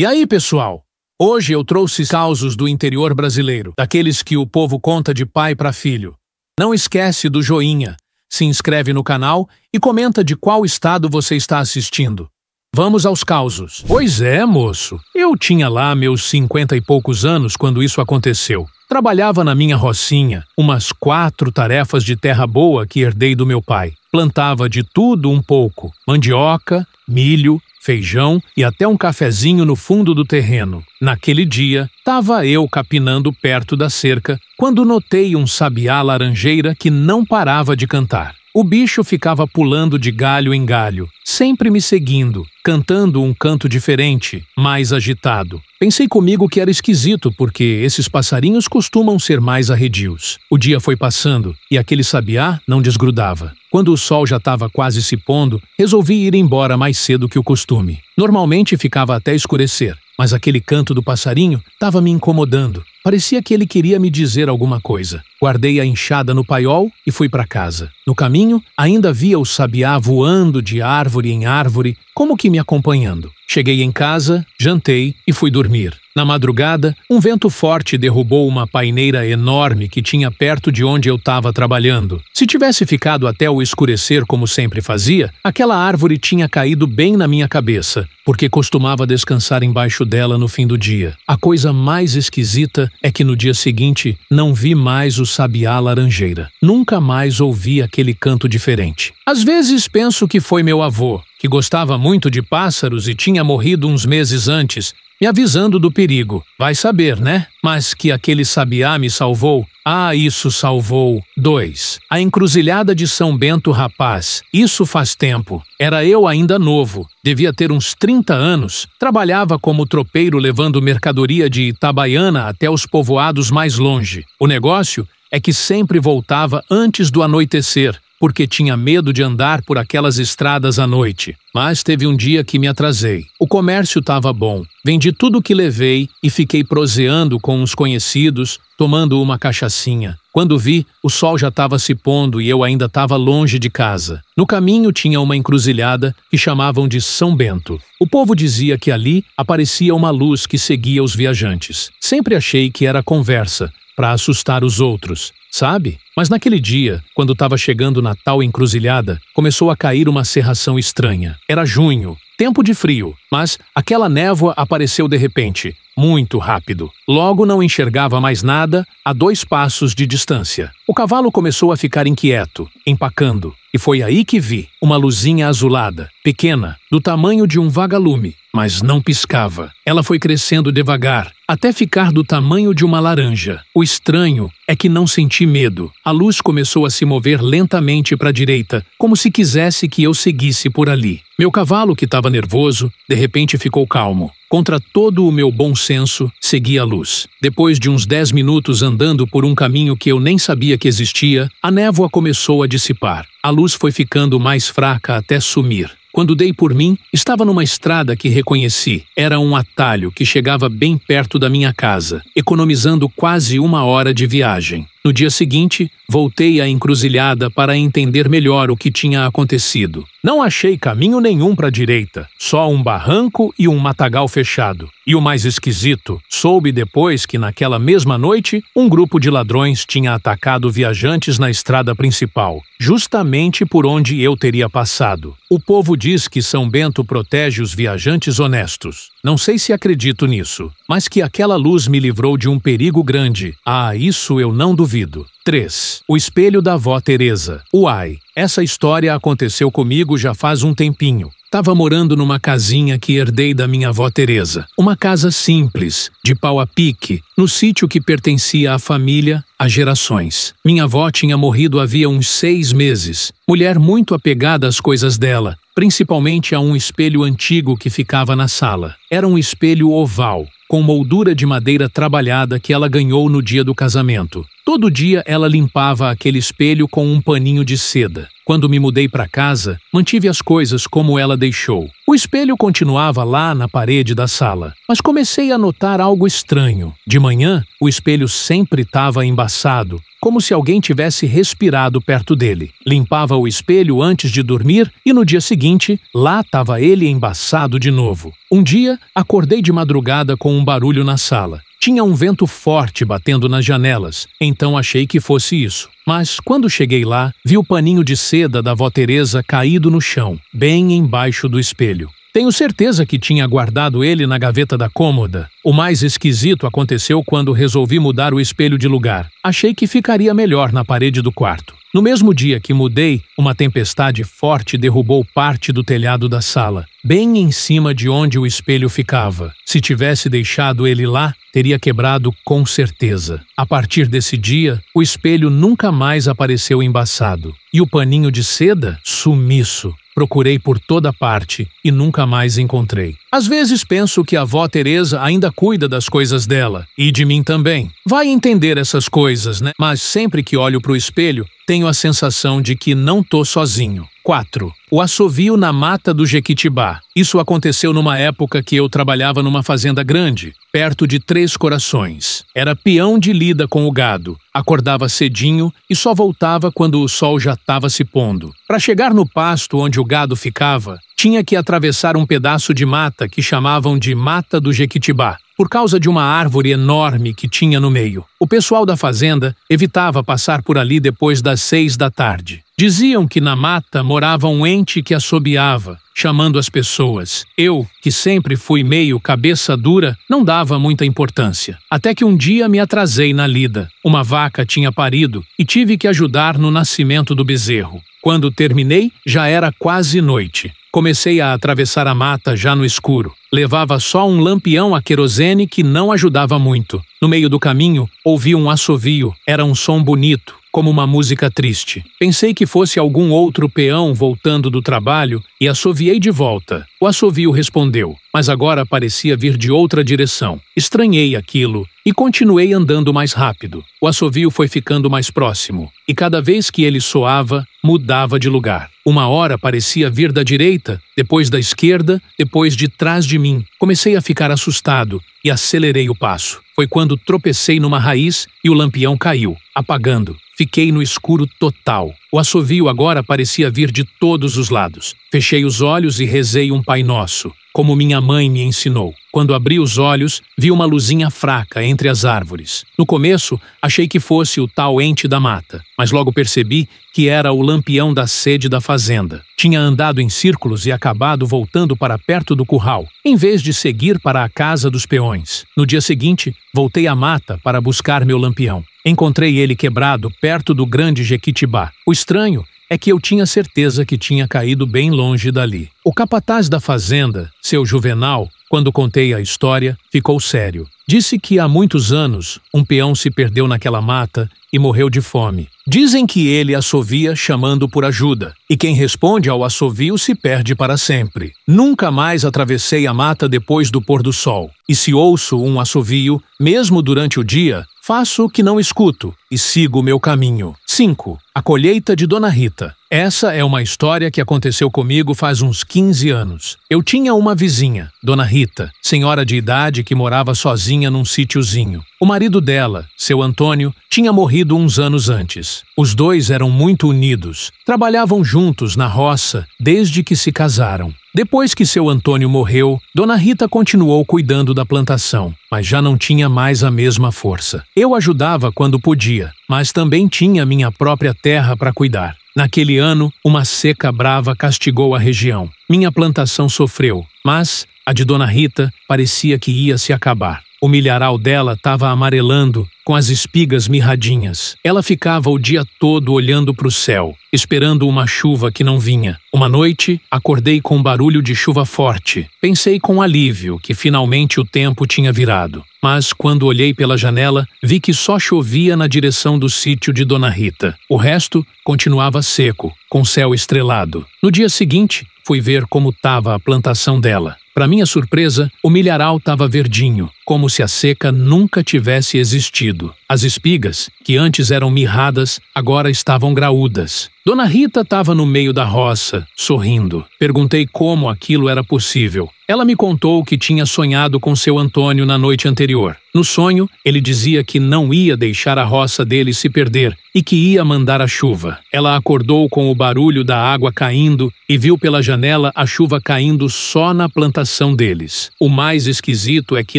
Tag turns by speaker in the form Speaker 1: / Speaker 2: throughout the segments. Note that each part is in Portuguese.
Speaker 1: E aí, pessoal? Hoje eu trouxe causos do interior brasileiro, daqueles que o povo conta de pai para filho. Não esquece do joinha, se inscreve no canal e comenta de qual estado você está assistindo. Vamos aos causos. Pois é, moço. Eu tinha lá meus 50 e poucos anos quando isso aconteceu. Trabalhava na minha rocinha, umas 4 tarefas de terra boa que herdei do meu pai. Plantava de tudo um pouco: mandioca, milho, feijão e até um cafezinho no fundo do terreno. Naquele dia, estava eu capinando perto da cerca quando notei um sabiá laranjeira que não parava de cantar. O bicho ficava pulando de galho em galho, sempre me seguindo, cantando um canto diferente, mais agitado. Pensei comigo que era esquisito, porque esses passarinhos costumam ser mais arredios. O dia foi passando e aquele sabiá não desgrudava. Quando o sol já estava quase se pondo, resolvi ir embora mais cedo que o costume. Normalmente ficava até escurecer, mas aquele canto do passarinho estava me incomodando. Parecia que ele queria me dizer alguma coisa. Guardei a enxada no paiol e fui para casa. No caminho, ainda via o sabiá voando de árvore em árvore, como que me acompanhando. Cheguei em casa, jantei e fui dormir. Na madrugada, um vento forte derrubou uma paineira enorme que tinha perto de onde eu estava trabalhando. Se tivesse ficado até o escurecer como sempre fazia, aquela árvore tinha caído bem na minha cabeça, porque costumava descansar embaixo dela no fim do dia. A coisa mais esquisita é que no dia seguinte não vi mais o sabiá laranjeira. Nunca mais ouvi aquele canto diferente. Às vezes penso que foi meu avô, que gostava muito de pássaros e tinha morrido uns meses antes, me avisando do perigo. Vai saber, né? Mas que aquele sabiá me salvou? Ah, isso salvou. 2. A encruzilhada de São Bento Rapaz. Isso faz tempo. Era eu ainda novo. Devia ter uns 30 anos. Trabalhava como tropeiro levando mercadoria de Itabaiana até os povoados mais longe. O negócio é que sempre voltava antes do anoitecer, porque tinha medo de andar por aquelas estradas à noite. Mas teve um dia que me atrasei. O comércio estava bom. Vendi tudo o que levei e fiquei proseando com uns conhecidos, tomando uma cachaçinha. Quando vi, o sol já estava se pondo e eu ainda estava longe de casa. No caminho tinha uma encruzilhada que chamavam de São Bento. O povo dizia que ali aparecia uma luz que seguia os viajantes. Sempre achei que era conversa, para assustar os outros, sabe? Mas naquele dia, quando estava chegando na tal encruzilhada, começou a cair uma cerração estranha. Era junho, tempo de frio, mas aquela névoa apareceu de repente, muito rápido. Logo não enxergava mais nada a 2 passos de distância. O cavalo começou a ficar inquieto, empacando, e foi aí que vi uma luzinha azulada, pequena, do tamanho de um vagalume, mas não piscava. Ela foi crescendo devagar, até ficar do tamanho de uma laranja. O estranho é que não senti medo. A luz começou a se mover lentamente para a direita, como se quisesse que eu seguisse por ali. Meu cavalo, que estava nervoso, de repente ficou calmo. Contra todo o meu bom senso, segui a luz. Depois de uns 10 minutos andando por um caminho que eu nem sabia que existia, a névoa começou a dissipar. A luz foi ficando mais fraca até sumir. Quando dei por mim, estava numa estrada que reconheci. Era um atalho que chegava bem perto da minha casa, economizando quase 1 hora de viagem. No dia seguinte, voltei à encruzilhada para entender melhor o que tinha acontecido. Não achei caminho nenhum para a direita, só um barranco e um matagal fechado. E o mais esquisito, soube depois que naquela mesma noite, um grupo de ladrões tinha atacado viajantes na estrada principal, justamente por onde eu teria passado. O povo diz que São Bento protege os viajantes honestos. Não sei se acredito nisso, mas que aquela luz me livrou de um perigo grande. Ah, isso eu não duvido. 3. O espelho da avó Teresa. Uai, essa história aconteceu comigo já faz um tempinho. Tava morando numa casinha que herdei da minha avó Teresa. Uma casa simples, de pau a pique, no sítio que pertencia à família há gerações. Minha avó tinha morrido havia uns 6 meses. Mulher muito apegada às coisas dela, principalmente a um espelho antigo que ficava na sala. Era um espelho oval, com moldura de madeira trabalhada que ela ganhou no dia do casamento. Todo dia ela limpava aquele espelho com um paninho de seda. Quando me mudei para casa, mantive as coisas como ela deixou. O espelho continuava lá na parede da sala, mas comecei a notar algo estranho. De manhã, o espelho sempre estava embaçado, como se alguém tivesse respirado perto dele. Limpava o espelho antes de dormir e no dia seguinte, lá estava ele embaçado de novo. Um dia, acordei de madrugada com um barulho na sala. Tinha um vento forte batendo nas janelas, então achei que fosse isso. Mas, quando cheguei lá, vi o paninho de seda da avó Teresa caído no chão, bem embaixo do espelho. Tenho certeza que tinha guardado ele na gaveta da cômoda. O mais esquisito aconteceu quando resolvi mudar o espelho de lugar. Achei que ficaria melhor na parede do quarto. No mesmo dia que mudei, uma tempestade forte derrubou parte do telhado da sala, bem em cima de onde o espelho ficava. Se tivesse deixado ele lá, teria quebrado com certeza. A partir desse dia, o espelho nunca mais apareceu embaçado. E o paninho de seda? Sumiço. Procurei por toda parte e nunca mais encontrei. Às vezes penso que a avó Teresa ainda cuida das coisas dela, e de mim também. Vai entender essas coisas, né? Mas sempre que olho para o espelho, tenho a sensação de que não tô sozinho. 4. O assovio na mata do Jequitibá. Isso aconteceu numa época que eu trabalhava numa fazenda grande, perto de Três Corações. Era peão de lida com o gado. Acordava cedinho e só voltava quando o sol já estava se pondo. Para chegar no pasto onde o gado ficava, tinha que atravessar um pedaço de mata que chamavam de Mata do Jequitibá, por causa de uma árvore enorme que tinha no meio. O pessoal da fazenda evitava passar por ali depois das 6 da tarde. Diziam que na mata morava um ente que assobiava, chamando as pessoas. Eu, que sempre fui meio cabeça dura, não dava muita importância. Até que um dia me atrasei na lida. Uma vaca tinha parido e tive que ajudar no nascimento do bezerro. Quando terminei, já era quase noite. Comecei a atravessar a mata já no escuro. Levava só um lampião a querosene que não ajudava muito. No meio do caminho, ouvi um assovio. Era um som bonito, como uma música triste. Pensei que fosse algum outro peão voltando do trabalho e assoviei de volta. O assovio respondeu, mas agora parecia vir de outra direção. Estranhei aquilo e continuei andando mais rápido. O assovio foi ficando mais próximo e cada vez que ele soava, mudava de lugar. Uma hora parecia vir da direita, depois da esquerda, depois de trás de mim. Comecei a ficar assustado e acelerei o passo. Foi quando tropecei numa raiz e o lampião caiu, apagando. Fiquei no escuro total. O assovio agora parecia vir de todos os lados. Fechei os olhos e rezei um Pai Nosso, como minha mãe me ensinou. Quando abri os olhos, vi uma luzinha fraca entre as árvores. No começo, achei que fosse o tal ente da mata, mas logo percebi que era o lampião da sede da fazenda. Tinha andado em círculos e acabado voltando para perto do curral, em vez de seguir para a casa dos peões. No dia seguinte, voltei à mata para buscar meu lampião. Encontrei ele quebrado perto do grande Jequitibá. O estranho é que eu tinha certeza que tinha caído bem longe dali. O capataz da fazenda, seu Juvenal, quando contei a história, ficou sério. Disse que há muitos anos um peão se perdeu naquela mata e morreu de fome. Dizem que ele assovia chamando por ajuda, e quem responde ao assovio se perde para sempre. Nunca mais atravessei a mata depois do pôr do sol, e se ouço um assovio, mesmo durante o dia, faço que não escuto e sigo o meu caminho. 5. A colheita de Dona Rita. Essa é uma história que aconteceu comigo faz uns 15 anos. Eu tinha uma vizinha, Dona Rita, senhora de idade que morava sozinha num sítiozinho. O marido dela, seu Antônio, tinha morrido uns anos antes. Os dois eram muito unidos. Trabalhavam juntos na roça desde que se casaram. Depois que seu Antônio morreu, Dona Rita continuou cuidando da plantação, mas já não tinha mais a mesma força. Eu ajudava quando podia, mas também tinha minha própria terra para cuidar. Naquele ano, uma seca brava castigou a região. Minha plantação sofreu, mas a de Dona Rita parecia que ia se acabar. O milharal dela estava amarelando, com as espigas mirradinhas. Ela ficava o dia todo olhando para o céu, esperando uma chuva que não vinha. Uma noite, acordei com um barulho de chuva forte. Pensei com alívio que finalmente o tempo tinha virado. Mas, quando olhei pela janela, vi que só chovia na direção do sítio de Dona Rita. O resto continuava seco, com céu estrelado. No dia seguinte, fui ver como estava a plantação dela. Para minha surpresa, o milharal estava verdinho, como se a seca nunca tivesse existido. As espigas, que antes eram mirradas, agora estavam graúdas. Dona Rita estava no meio da roça, sorrindo. Perguntei como aquilo era possível. Ela me contou que tinha sonhado com seu Antônio na noite anterior. No sonho, ele dizia que não ia deixar a roça dele se perder e que ia mandar a chuva. Ela acordou com o barulho da água caindo e viu pela janela a chuva caindo só na plantação deles. O mais esquisito é que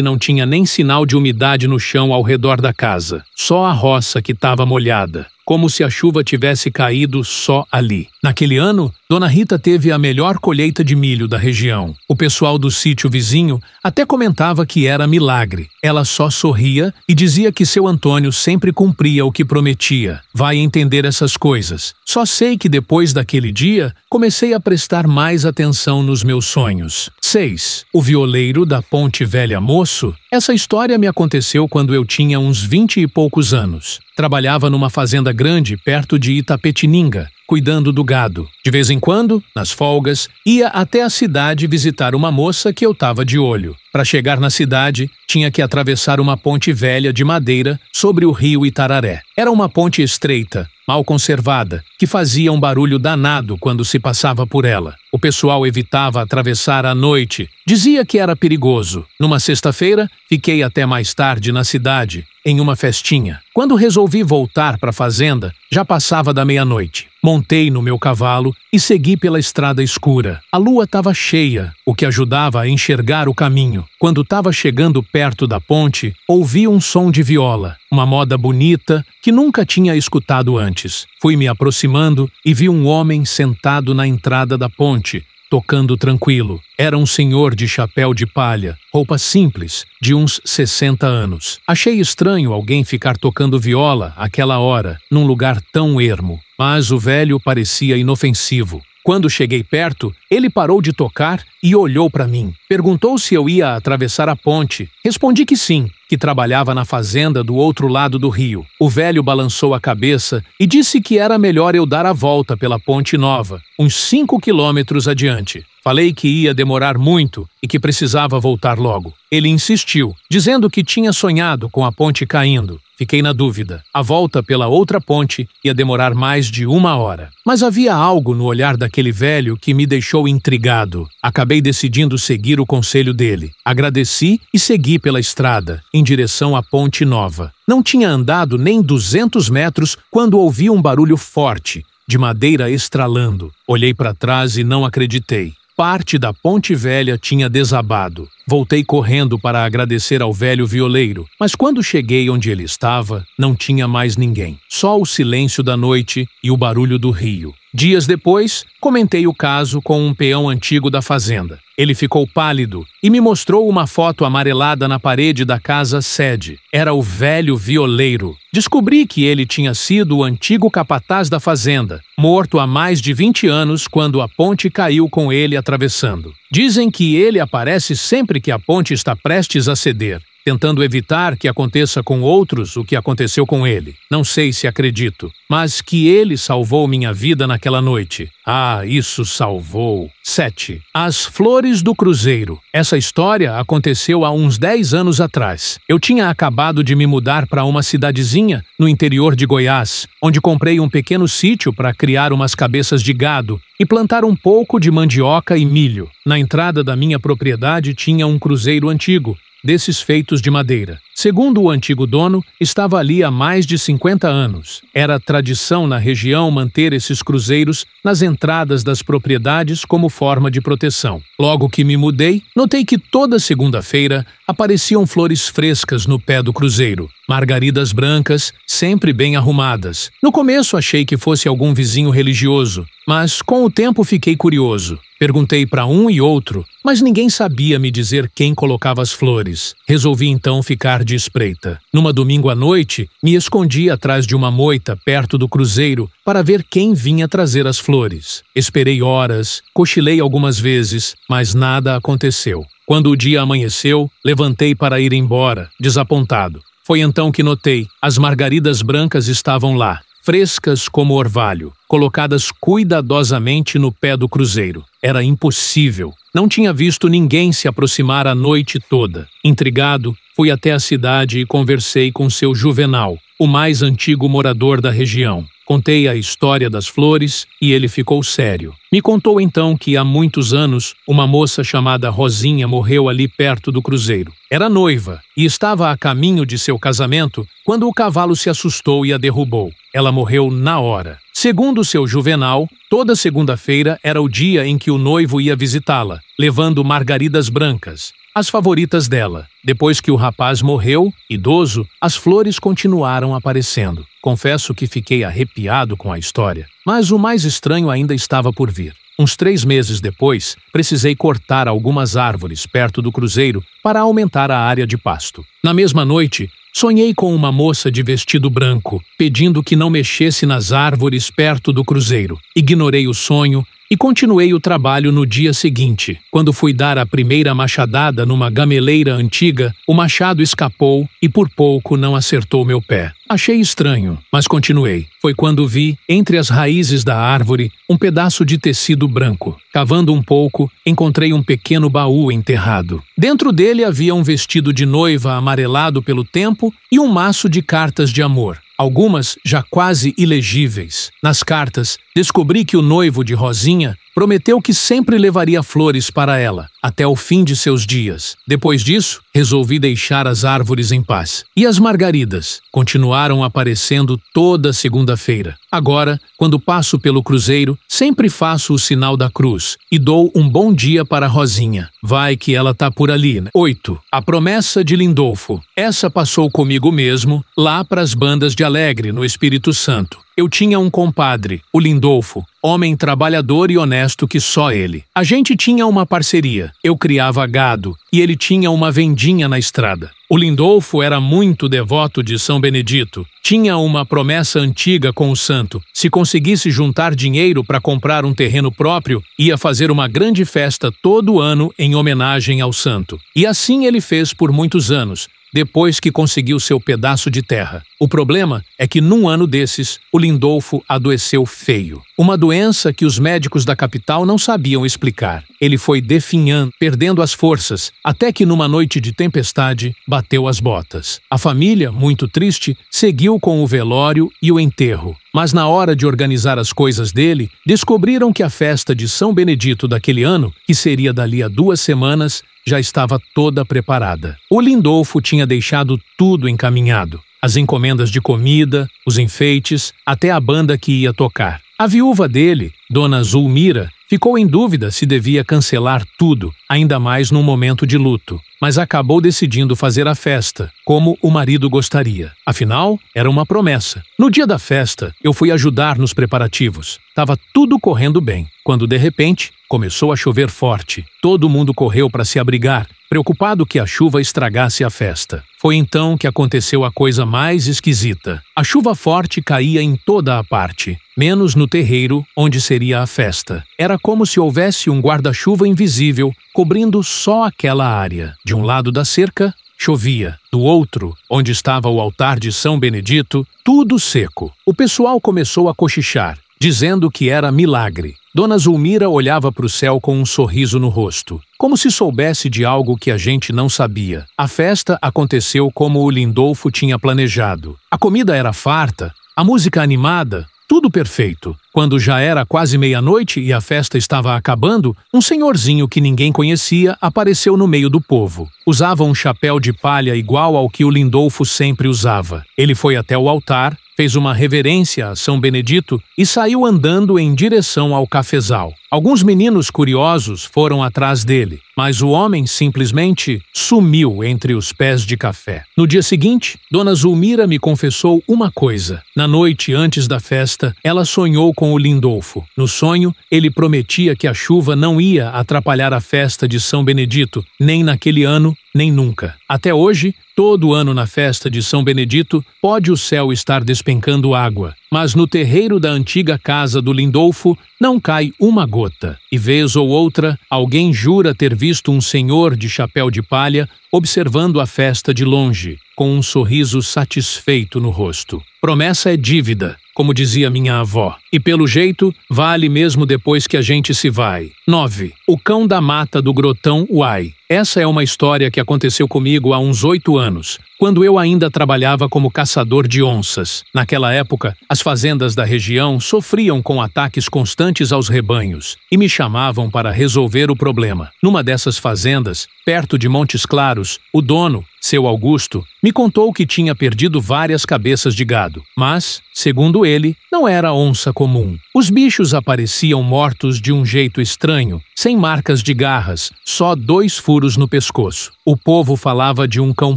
Speaker 1: não tinha nem sinal de umidade no chão ao redor da casa. Só a roça que estava molhada, como se a chuva tivesse caído só ali. Naquele ano, Dona Rita teve a melhor colheita de milho da região. O pessoal do sítio vizinho até comentava que era milagre. Ela só sorria e dizia que seu Antônio sempre cumpria o que prometia. Vai entender essas coisas. Só sei que depois daquele dia, comecei a prestar mais atenção nos meus sonhos. 6. O violeiro da Ponte Velha Moço. Essa história me aconteceu quando eu tinha uns 20 e poucos anos. Trabalhava numa fazenda grande perto de Itapetininga, cuidando do gado. De vez em quando, nas folgas, ia até a cidade visitar uma moça que eu estava de olho. Para chegar na cidade, tinha que atravessar uma ponte velha de madeira sobre o rio Itararé. Era uma ponte estreita, mal conservada, que fazia um barulho danado quando se passava por ela. O pessoal evitava atravessar à noite. Dizia que era perigoso. Numa sexta-feira, fiquei até mais tarde na cidade, em uma festinha. Quando resolvi voltar para a fazenda, já passava da meia-noite. Montei no meu cavalo e segui pela estrada escura. A lua estava cheia, o que ajudava a enxergar o caminho. Quando estava chegando perto da ponte, ouvi um som de viola, uma moda bonita que nunca tinha escutado antes. Fui me aproximando e vi um homem sentado na entrada da ponte, tocando tranquilo. Era um senhor de chapéu de palha, roupa simples, de uns 60 anos. Achei estranho alguém ficar tocando viola àquela hora, num lugar tão ermo, mas o velho parecia inofensivo. Quando cheguei perto, ele parou de tocar e olhou para mim. Perguntou se eu ia atravessar a ponte. Respondi que sim, que trabalhava na fazenda do outro lado do rio. O velho balançou a cabeça e disse que era melhor eu dar a volta pela ponte nova, uns 5 quilômetros adiante. Falei que ia demorar muito e que precisava voltar logo. Ele insistiu, dizendo que tinha sonhado com a ponte caindo. Fiquei na dúvida. A volta pela outra ponte ia demorar mais de 1 hora. Mas havia algo no olhar daquele velho que me deixou intrigado. Acabei decidindo seguir o conselho dele. Agradeci e segui pela estrada, em direção à ponte nova. Não tinha andado nem 200 metros quando ouvi um barulho forte, de madeira estralando. Olhei para trás e não acreditei. Parte da ponte velha tinha desabado. Voltei correndo para agradecer ao velho violeiro, mas quando cheguei onde ele estava, não tinha mais ninguém. Só o silêncio da noite e o barulho do rio. Dias depois, comentei o caso com um peão antigo da fazenda. Ele ficou pálido e me mostrou uma foto amarelada na parede da casa sede. Era o velho violeiro. Descobri que ele tinha sido o antigo capataz da fazenda, morto há mais de 20 anos quando a ponte caiu com ele atravessando. Dizem que ele aparece sempre que a ponte está prestes a ceder, tentando evitar que aconteça com outros o que aconteceu com ele. Não sei se acredito, mas que ele salvou minha vida naquela noite. Ah, isso salvou. 7. As Flores do Cruzeiro. Essa história aconteceu há uns 10 anos atrás. Eu tinha acabado de me mudar para uma cidadezinha no interior de Goiás, onde comprei um pequeno sítio para criar umas cabeças de gado e plantar um pouco de mandioca e milho. Na entrada da minha propriedade tinha um cruzeiro antigo, desses feitos de madeira. Segundo o antigo dono, estava ali há mais de 50 anos. Era tradição na região manter esses cruzeiros nas entradas das propriedades como forma de proteção. Logo que me mudei, notei que toda segunda-feira apareciam flores frescas no pé do cruzeiro. Margaridas brancas, sempre bem arrumadas. No começo achei que fosse algum vizinho religioso, mas com o tempo fiquei curioso. Perguntei para um e outro, mas ninguém sabia me dizer quem colocava as flores. Resolvi então ficar de espreita. Numa domingo à noite, me escondi atrás de uma moita perto do cruzeiro para ver quem vinha trazer as flores. Esperei horas, cochilei algumas vezes, mas nada aconteceu. Quando o dia amanheceu, levantei para ir embora, desapontado. Foi então que notei, as margaridas brancas estavam lá, frescas como orvalho, colocadas cuidadosamente no pé do cruzeiro. Era impossível. Não tinha visto ninguém se aproximar a noite toda. Intrigado, fui até a cidade e conversei com seu Juvenal, o mais antigo morador da região. Contei a história das flores e ele ficou sério. Me contou então que há muitos anos uma moça chamada Rosinha morreu ali perto do cruzeiro. Era noiva e estava a caminho de seu casamento quando o cavalo se assustou e a derrubou. Ela morreu na hora. Segundo seu Juvenal, toda segunda-feira era o dia em que o noivo ia visitá-la, levando margaridas brancas, as favoritas dela. Depois que o rapaz morreu, idoso, as flores continuaram aparecendo. Confesso que fiquei arrepiado com a história, mas o mais estranho ainda estava por vir. Uns 3 meses depois, precisei cortar algumas árvores perto do cruzeiro para aumentar a área de pasto. Na mesma noite, sonhei com uma moça de vestido branco, pedindo que não mexesse nas árvores perto do cruzeiro. Ignorei o sonho e continuei o trabalho no dia seguinte. Quando fui dar a primeira machadada numa gameleira antiga, o machado escapou e por pouco não acertou meu pé. Achei estranho, mas continuei. Foi quando vi, entre as raízes da árvore, um pedaço de tecido branco. Cavando um pouco, encontrei um pequeno baú enterrado. Dentro dele havia um vestido de noiva amarelado pelo tempo e um maço de cartas de amor. Algumas já quase ilegíveis. Nas cartas, descobri que o noivo de Rosinha prometeu que sempre levaria flores para ela, até o fim de seus dias. Depois disso, resolvi deixar as árvores em paz. E as margaridas continuaram aparecendo toda segunda-feira. Agora, quando passo pelo cruzeiro, sempre faço o sinal da cruz e dou um bom dia para Rosinha. Vai que ela tá por ali, né? 8. A promessa de Lindolfo. Essa passou comigo mesmo, lá pras bandas de Alegre, no Espírito Santo. Eu tinha um compadre, o Lindolfo, homem trabalhador e honesto que só ele. A gente tinha uma parceria. Eu criava gado e ele tinha uma vendinha na estrada. O Lindolfo era muito devoto de São Benedito. Tinha uma promessa antiga com o santo. Se conseguisse juntar dinheiro para comprar um terreno próprio, ia fazer uma grande festa todo ano em homenagem ao santo. E assim ele fez por muitos anos, depois que conseguiu seu pedaço de terra. O problema é que num ano desses, o Lindolfo adoeceu feio. Uma doença que os médicos da capital não sabiam explicar. Ele foi definhando, perdendo as forças, até que numa noite de tempestade, bateu as botas. A família, muito triste, seguiu com o velório e o enterro. Mas na hora de organizar as coisas dele, descobriram que a festa de São Benedito daquele ano, que seria dali a 2 semanas, já estava toda preparada. O Lindolfo tinha deixado tudo encaminhado. As encomendas de comida, os enfeites, até a banda que ia tocar. A viúva dele, Dona Zulmira, ficou em dúvida se devia cancelar tudo, ainda mais num momento de luto, mas acabou decidindo fazer a festa, como o marido gostaria. Afinal, era uma promessa. No dia da festa, eu fui ajudar nos preparativos. Estava tudo correndo bem, quando de repente começou a chover forte. Todo mundo correu para se abrigar, preocupado que a chuva estragasse a festa. Foi então que aconteceu a coisa mais esquisita. A chuva forte caía em toda a parte, menos no terreiro, onde seria a festa. Era como se houvesse um guarda-chuva invisível cobrindo só aquela área. De um lado da cerca, chovia. Do outro, onde estava o altar de São Benedito, tudo seco. O pessoal começou a cochichar, dizendo que era milagre. Dona Zulmira olhava para o céu com um sorriso no rosto, como se soubesse de algo que a gente não sabia. A festa aconteceu como o Lindolfo tinha planejado. A comida era farta, a música animada, tudo perfeito. Quando já era quase meia-noite e a festa estava acabando, um senhorzinho que ninguém conhecia apareceu no meio do povo. Usava um chapéu de palha igual ao que o Lindolfo sempre usava. Ele foi até o altar, fez uma reverência a São Benedito e saiu andando em direção ao cafezal. Alguns meninos curiosos foram atrás dele, mas o homem simplesmente sumiu entre os pés de café. No dia seguinte, Dona Zulmira me confessou uma coisa. Na noite antes da festa, ela sonhou com o Lindolfo. No sonho, ele prometia que a chuva não ia atrapalhar a festa de São Benedito, nem naquele ano, nem nunca. Até hoje, todo ano na festa de São Benedito, pode o céu estar despencando água, mas no terreiro da antiga casa do Lindolfo não cai uma gota. E vez ou outra, alguém jura ter visto um senhor de chapéu de palha observando a festa de longe, com um sorriso satisfeito no rosto. Promessa é dívida, como dizia minha avó. E pelo jeito, vale mesmo depois que a gente se vai. 9. O cão da mata do Grotão Uai. Essa é uma história que aconteceu comigo há uns 8 anos, quando eu ainda trabalhava como caçador de onças. Naquela época, as fazendas da região sofriam com ataques constantes aos rebanhos e me chamavam para resolver o problema. Numa dessas fazendas, perto de Montes Claros, o dono, seu Augusto, me contou que tinha perdido várias cabeças de gado, mas, segundo ele, não era onça comum. Os bichos apareciam mortos de um jeito estranho, sem marcas de garras, só 2 furos no pescoço. O povo falava de um cão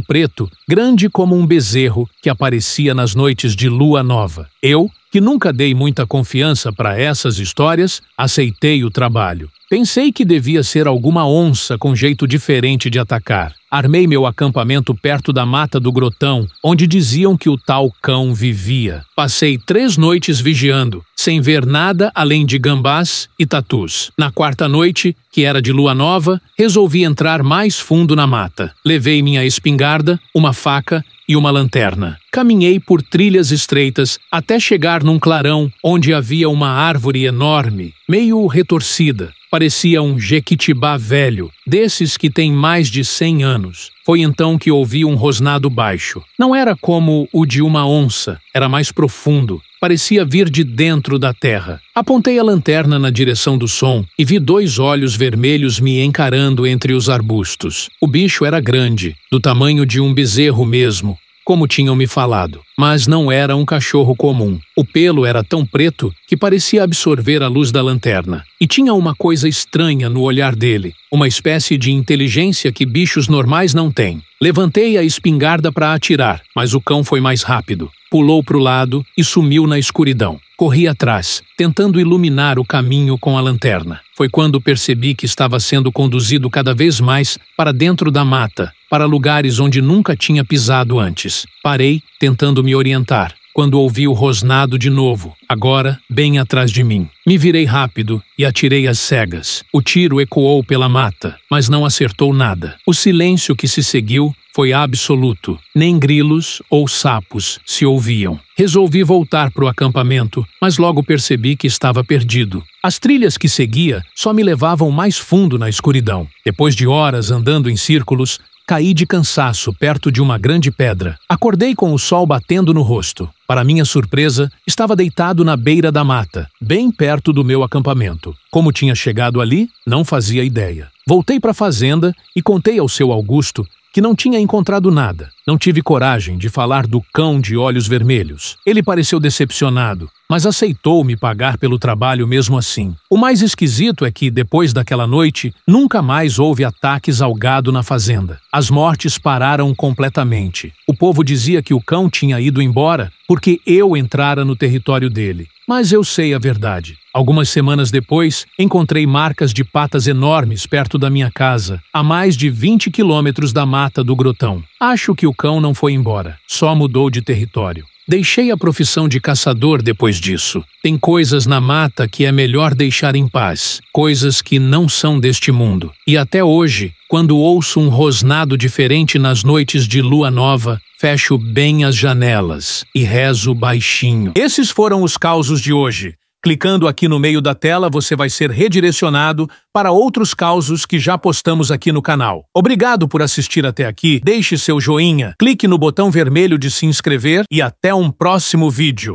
Speaker 1: preto, grande como um bezerro, que aparecia nas noites de lua nova. Eu, que nunca dei muita confiança para essas histórias, aceitei o trabalho. Pensei que devia ser alguma onça com jeito diferente de atacar. Armei meu acampamento perto da mata do Grotão, onde diziam que o tal cão vivia. Passei 3 noites vigiando, sem ver nada além de gambás e tatus. Na 4ª noite, que era de lua nova, resolvi entrar mais fundo na mata. Levei minha espingarda, uma faca e uma lanterna. Caminhei por trilhas estreitas até chegar num clarão onde havia uma árvore enorme, meio retorcida. Parecia um jequitibá velho, desses que têm mais de 100 anos. Foi então que ouvi um rosnado baixo. Não era como o de uma onça, era mais profundo. Parecia vir de dentro da terra. Apontei a lanterna na direção do som e vi 2 olhos vermelhos me encarando entre os arbustos. O bicho era grande, do tamanho de um bezerro mesmo, como tinham me falado, mas não era um cachorro comum. O pelo era tão preto que parecia absorver a luz da lanterna. E tinha uma coisa estranha no olhar dele, uma espécie de inteligência que bichos normais não têm. Levantei a espingarda para atirar, mas o cão foi mais rápido. Pulou para o lado e sumiu na escuridão. Corri atrás, tentando iluminar o caminho com a lanterna. Foi quando percebi que estava sendo conduzido cada vez mais para dentro da mata, para lugares onde nunca tinha pisado antes. Parei, tentando me orientar, quando ouvi o rosnado de novo, agora bem atrás de mim. Me virei rápido e atirei às cegas. O tiro ecoou pela mata, mas não acertou nada. O silêncio que se seguiu foi absoluto. Nem grilos ou sapos se ouviam. Resolvi voltar para o acampamento, mas logo percebi que estava perdido. As trilhas que seguia só me levavam mais fundo na escuridão. Depois de horas andando em círculos, caí de cansaço perto de uma grande pedra. Acordei com o sol batendo no rosto. Para minha surpresa, estava deitado na beira da mata, bem perto do meu acampamento. Como tinha chegado ali, não fazia ideia. Voltei para a fazenda e contei ao seu Augusto que não tinha encontrado nada. Não tive coragem de falar do cão de olhos vermelhos. Ele pareceu decepcionado, mas aceitou me pagar pelo trabalho mesmo assim. O mais esquisito é que, depois daquela noite, nunca mais houve ataques ao gado na fazenda. As mortes pararam completamente. O povo dizia que o cão tinha ido embora porque eu entrara no território dele. Mas eu sei a verdade. Algumas semanas depois, encontrei marcas de patas enormes perto da minha casa, a mais de 20 quilômetros da mata do Grotão. Acho que o cão não foi embora, só mudou de território. Deixei a profissão de caçador depois disso. Tem coisas na mata que é melhor deixar em paz, coisas que não são deste mundo. E até hoje, quando ouço um rosnado diferente nas noites de lua nova, fecho bem as janelas e rezo baixinho. Esses foram os causos de hoje. Clicando aqui no meio da tela, você vai ser redirecionado para outros causos que já postamos aqui no canal. Obrigado por assistir até aqui, deixe seu joinha, clique no botão vermelho de se inscrever e até um próximo vídeo.